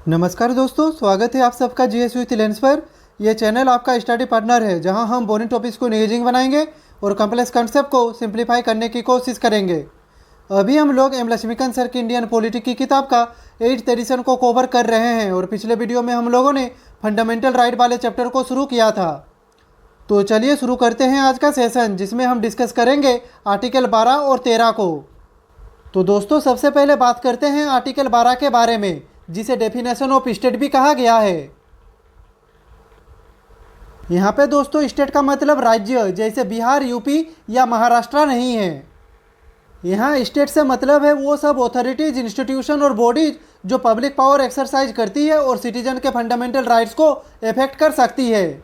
नमस्कार दोस्तों, स्वागत है आप सबका जीएस विथ लेंस पर। यह चैनल आपका स्टडी पार्टनर है जहां हम बोरिंग टॉपिक्स को इंगेजिंग बनाएंगे और कॉम्प्लेक्स कॉन्सेप्ट को सिंप्लीफाई करने की कोशिश करेंगे। अभी हम लोग एम लक्ष्मीकांत सर की इंडियन पॉलिटी की किताब का 8th एडिशन को कवर कर रहे हैं और पिछले वीडियो में हम लोगों ने फंडामेंटल राइट वाले चैप्टर को शुरू किया था। तो चलिए शुरू करते हैं आज का सेशन, जिसमें हम डिस्कस करेंगे आर्टिकल 12 और 13 को। तो दोस्तों, सबसे पहले बात करते हैं आर्टिकल 12 के बारे में, जिसे डेफिनेशन ऑफ स्टेट भी कहा गया है। यहाँ पे दोस्तों स्टेट का मतलब राज्य, जैसे बिहार, यूपी या महाराष्ट्र नहीं है। यहाँ स्टेट से मतलब है वो सब अथॉरिटीज, इंस्टीट्यूशन और बॉडीज जो पब्लिक पावर एक्सरसाइज करती है और सिटीजन के फंडामेंटल राइट्स को इफेक्ट कर सकती है।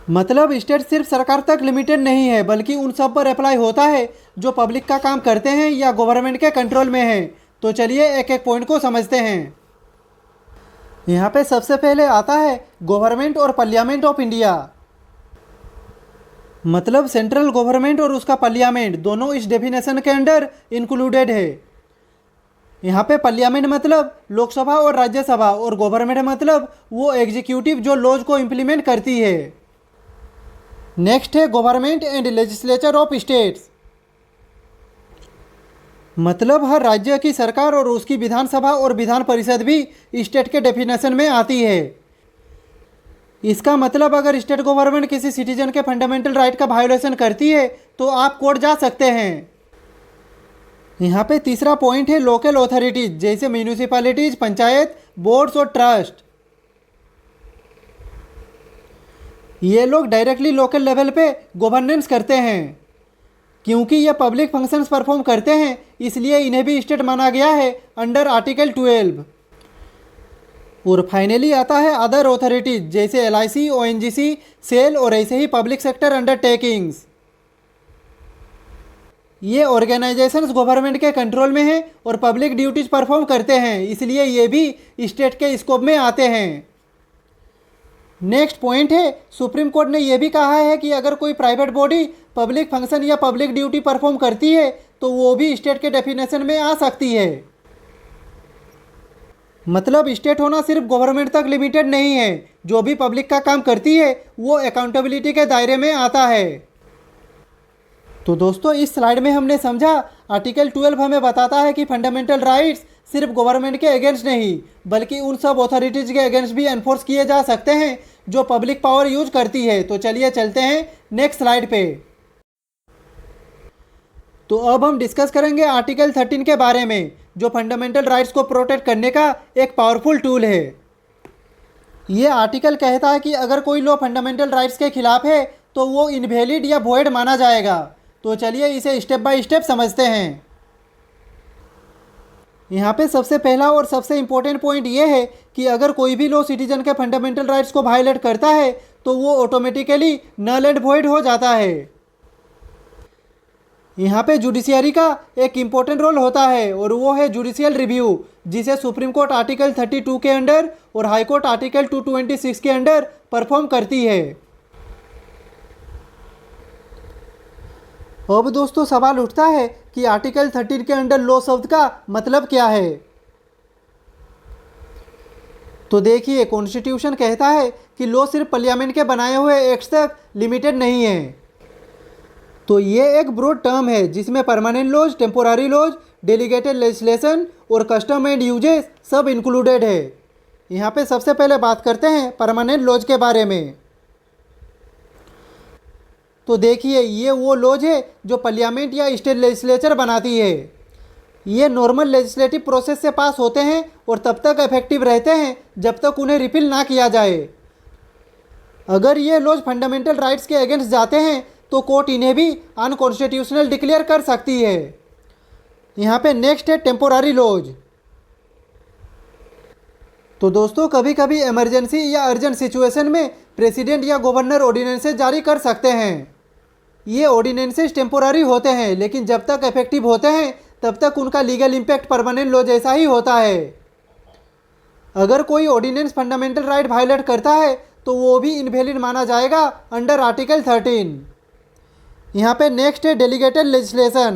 मतलब स्टेट सिर्फ सरकार तक लिमिटेड नहीं है, बल्कि उन सब पर अप्लाई होता है जो पब्लिक का काम करते हैं या गवर्नमेंट के कंट्रोल में है। तो चलिए एक एक पॉइंट को समझते हैं। यहाँ पे सबसे पहले आता है गवर्नमेंट और पार्लियामेंट ऑफ इंडिया। मतलब सेंट्रल गवर्नमेंट और उसका पार्लियामेंट दोनों इस डेफिनेशन के अंडर इंक्लूडेड है। यहाँ पे पार्लियामेंट मतलब लोकसभा और राज्यसभा, और गवर्नमेंट मतलब वो एग्जीक्यूटिव जो लॉज को इम्प्लीमेंट करती है। नेक्स्ट है government and legislature of states. मतलब हर राज्य की सरकार और उसकी विधानसभा और विधान परिषद भी स्टेट के डेफिनेशन में आती है। इसका मतलब अगर स्टेट गवर्नमेंट किसी सिटीजन के फंडामेंटल राइट का वायोलेशन करती है तो आप कोर्ट जा सकते हैं। यहाँ पे तीसरा पॉइंट है लोकल अथॉरिटीज, जैसे म्यूनिसिपैलिटीज, पंचायत, बोर्ड्स और ट्रस्ट। ये लोग डायरेक्टली लोकल लेवल पे गवर्नेंस करते हैं। क्योंकि ये पब्लिक फंक्शंस परफॉर्म करते हैं, इसलिए इन्हें भी स्टेट माना गया है अंडर आर्टिकल 12। और फाइनली आता है अदर अथॉरिटीज, जैसे LIC, ONGC, सेल और ऐसे ही पब्लिक सेक्टर अंडरटेकिंग्स। ये ऑर्गेनाइजेशंस गवर्नमेंट के कंट्रोल में हैं और पब्लिक ड्यूटीज परफॉर्म करते हैं, इसलिए ये भी स्टेट के स्कोप में आते हैं। नेक्स्ट पॉइंट है सुप्रीम कोर्ट ने यह भी कहा है कि अगर कोई प्राइवेट बॉडी पब्लिक फंक्शन या पब्लिक ड्यूटी परफॉर्म करती है तो वो भी स्टेट के डेफिनेशन में आ सकती है। मतलब स्टेट होना सिर्फ गवर्नमेंट तक लिमिटेड नहीं है, जो भी पब्लिक का काम करती है वो अकाउंटेबिलिटी के दायरे में आता है। तो दोस्तों, इस स्लाइड में हमने समझा आर्टिकल 12 हमें बताता है कि फंडामेंटल राइट्स सिर्फ गवर्नमेंट के अगेंस्ट नहीं, बल्कि उन सब अथॉरिटीज़ के अगेंस्ट भी एनफोर्स किए जा सकते हैं जो पब्लिक पावर यूज करती है। तो चलिए चलते हैं नेक्स्ट स्लाइड पे। तो अब हम डिस्कस करेंगे आर्टिकल 13 के बारे में, जो फंडामेंटल राइट्स को प्रोटेक्ट करने का एक पावरफुल टूल है। ये आर्टिकल कहता है कि अगर कोई लॉ फंडामेंटल राइट्स के खिलाफ है तो वो इनवैलिड या वॉइड माना जाएगा। तो चलिए इसे स्टेप बाय स्टेप समझते हैं। यहाँ पे सबसे पहला और सबसे इम्पोर्टेंट पॉइंट ये है कि अगर कोई भी लॉ सिटीजन के फंडामेंटल राइट्स को वायलेट करता है तो वो ऑटोमेटिकली नल एंड वॉइड हो जाता है। यहाँ पे जुडिशियरी का एक इम्पोर्टेंट रोल होता है और वो है जुडिशियल रिव्यू, जिसे सुप्रीम कोर्ट आर्टिकल 32 के अंडर और हाई कोर्ट आर्टिकल 226 के अंडर परफॉर्म करती है। अब दोस्तों सवाल उठता है कि आर्टिकल 13 के अंडर लॉ शब्द का मतलब क्या है। तो देखिए, कॉन्स्टिट्यूशन कहता है कि लॉ सिर्फ पार्लियामेंट के बनाए हुए एक्ट्स तक लिमिटेड नहीं है। तो ये एक ब्रॉड टर्म है जिसमें permanent laws, temporary laws, delegated legislation और कस्टम एंड यूजेस सब इंक्लूडेड है। यहाँ पे सबसे पहले बात करते हैं परमानेंट लॉज के बारे में। तो देखिए, ये वो लॉज है जो पार्लियामेंट या स्टेट लेजिस्लेचर बनाती है। ये नॉर्मल लेजिस्लेटिव प्रोसेस से पास होते हैं और तब तक इफेक्टिव रहते हैं जब तक उन्हें रिपील ना किया जाए। अगर ये लॉज फंडामेंटल राइट्स के अगेंस्ट जाते हैं तो कोर्ट इन्हें भी अनकॉन्स्टिट्यूशनल डिक्लेयर कर सकती है। यहाँ पे नेक्स्ट है टेम्पोररी लॉज। तो दोस्तों, कभी कभी इमरजेंसी या अर्जेंट सिचुएशन में प्रेसिडेंट या गवर्नर ऑर्डिनेंसेस जारी कर सकते हैं। ये ऑर्डिनेंसेस टेम्पोररी होते हैं, लेकिन जब तक इफेक्टिव होते हैं तब तक उनका लीगल इम्पैक्ट परमानेंट लॉ जैसा ही होता है। अगर कोई ऑर्डिनेंस फंडामेंटल राइट वायलेट करता है तो वो भी इनवैलिड माना जाएगा अंडर आर्टिकल 13। यहाँ पे नेक्स्ट है डेलीगेटेड लेजिस्लेशन।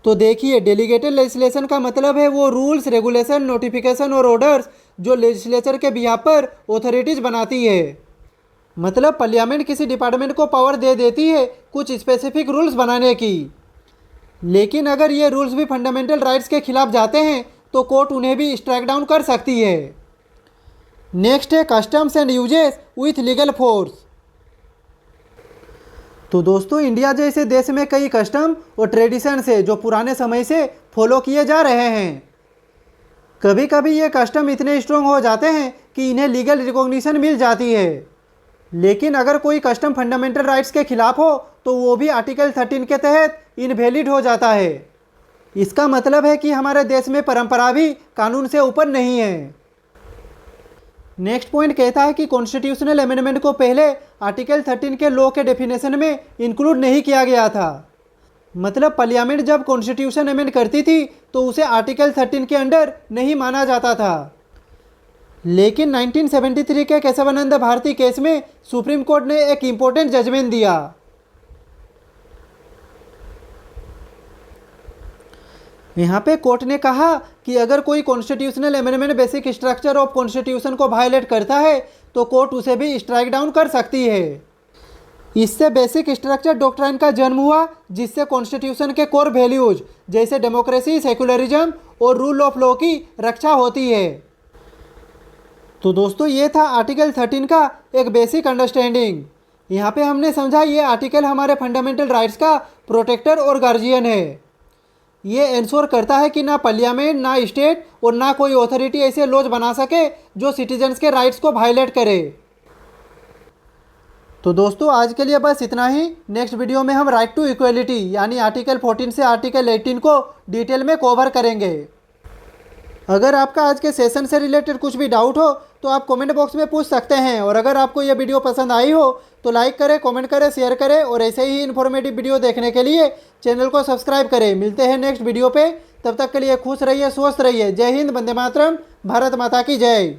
तो देखिए, डेलीगेटेड लेजिस्लेशन का मतलब है वो रूल्स, रेगुलेशन, नोटिफिकेशन और ऑर्डर्स जो लेजिस्लेचर के बिहाफ पर ऑथोरिटीज बनाती है। मतलब पार्लियामेंट किसी डिपार्टमेंट को पावर दे देती है कुछ स्पेसिफिक रूल्स बनाने की। लेकिन अगर ये रूल्स भी फंडामेंटल राइट्स के खिलाफ जाते हैं तो कोर्ट उन्हें भी स्ट्राइक डाउन कर सकती है। नेक्स्ट है customs and uses with legal force. तो दोस्तों, इंडिया जैसे देश में कई कस्टम और ट्रेडिशंस है जो पुराने समय से फॉलो किए जा रहे हैं। कभी कभी ये कस्टम इतने स्ट्रॉन्ग हो जाते हैं कि इन्हें लीगल रिकॉग्निशन मिल जाती है। लेकिन अगर कोई कस्टम फंडामेंटल राइट्स के खिलाफ हो तो वो भी आर्टिकल 13 के तहत इनवैलिड हो जाता है। इसका मतलब है कि हमारे देश में परंपरा भी कानून से ऊपर नहीं है। नेक्स्ट पॉइंट कहता है कि कॉन्स्टिट्यूशनल अमेंडमेंट को पहले आर्टिकल 13 के लॉ के डेफिनेशन में इंक्लूड नहीं किया गया था। मतलब पार्लियामेंट जब कॉन्स्टिट्यूशन अमेंड करती थी तो उसे आर्टिकल 13 के अंडर नहीं माना जाता था। लेकिन 1973 के केशवानंद भारती केस में सुप्रीम कोर्ट ने एक इम्पोर्टेंट जजमेंट दिया। यहाँ पे कोर्ट ने कहा कि अगर कोई constitutional amendment basic structure of constitution को वायलेट करता है तो कोर्ट उसे भी स्ट्राइक डाउन कर सकती है। इससे बेसिक स्ट्रक्चर डॉक्ट्राइन का जन्म हुआ जिससे कॉन्स्टिट्यूशन के कोर वैल्यूज जैसे डेमोक्रेसी, सेकुलरिज्म और रूल ऑफ लॉ की रक्षा होती है। तो दोस्तों, ये था आर्टिकल 13 का एक बेसिक अंडरस्टैंडिंग। यहाँ पे हमने समझा ये आर्टिकल हमारे फंडामेंटल राइट्स का प्रोटेक्टर और गार्जियन है। ये इंश्योर करता है कि ना पार्लियामेंट, ना स्टेट और ना कोई अथॉरिटी ऐसे लॉज बना सके जो सिटीजन्स के राइट्स को वायलेट करे। तो दोस्तों, आज के लिए बस इतना ही। नेक्स्ट वीडियो में हम राइट टू इक्वलिटी यानी आर्टिकल 14 से आर्टिकल 18 को डिटेल में कवर करेंगे। अगर आपका आज के सेशन से रिलेटेड कुछ भी डाउट हो तो आप कमेंट बॉक्स में पूछ सकते हैं। और अगर आपको यह वीडियो पसंद आई हो तो लाइक करें, कमेंट करें, शेयर करें और ऐसे ही इन्फॉर्मेटिव वीडियो देखने के लिए चैनल को सब्सक्राइब करें। मिलते हैं नेक्स्ट वीडियो पे, तब तक के लिए खुश रहिए, स्वस्थ रहिए। जय हिंद, वंदे मातरम, भारत माता की जय।